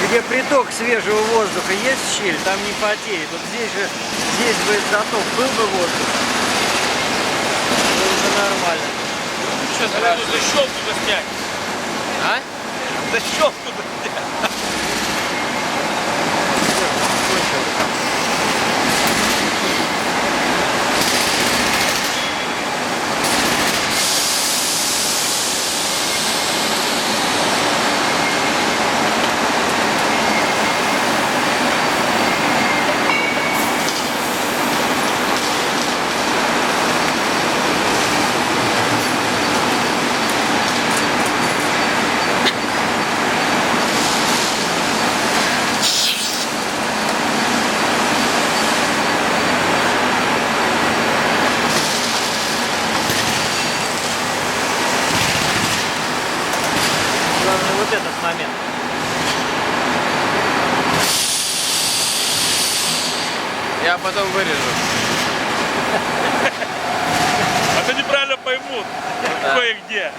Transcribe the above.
Где приток свежего воздуха есть щель, там не потеет. Вот здесь бы заток был бы воздух, было бы нормально. Сейчас эту защелку снять. А? Защелку снять. Главное вот этот момент. Я потом вырежу. А то неправильно поймут, кое-где.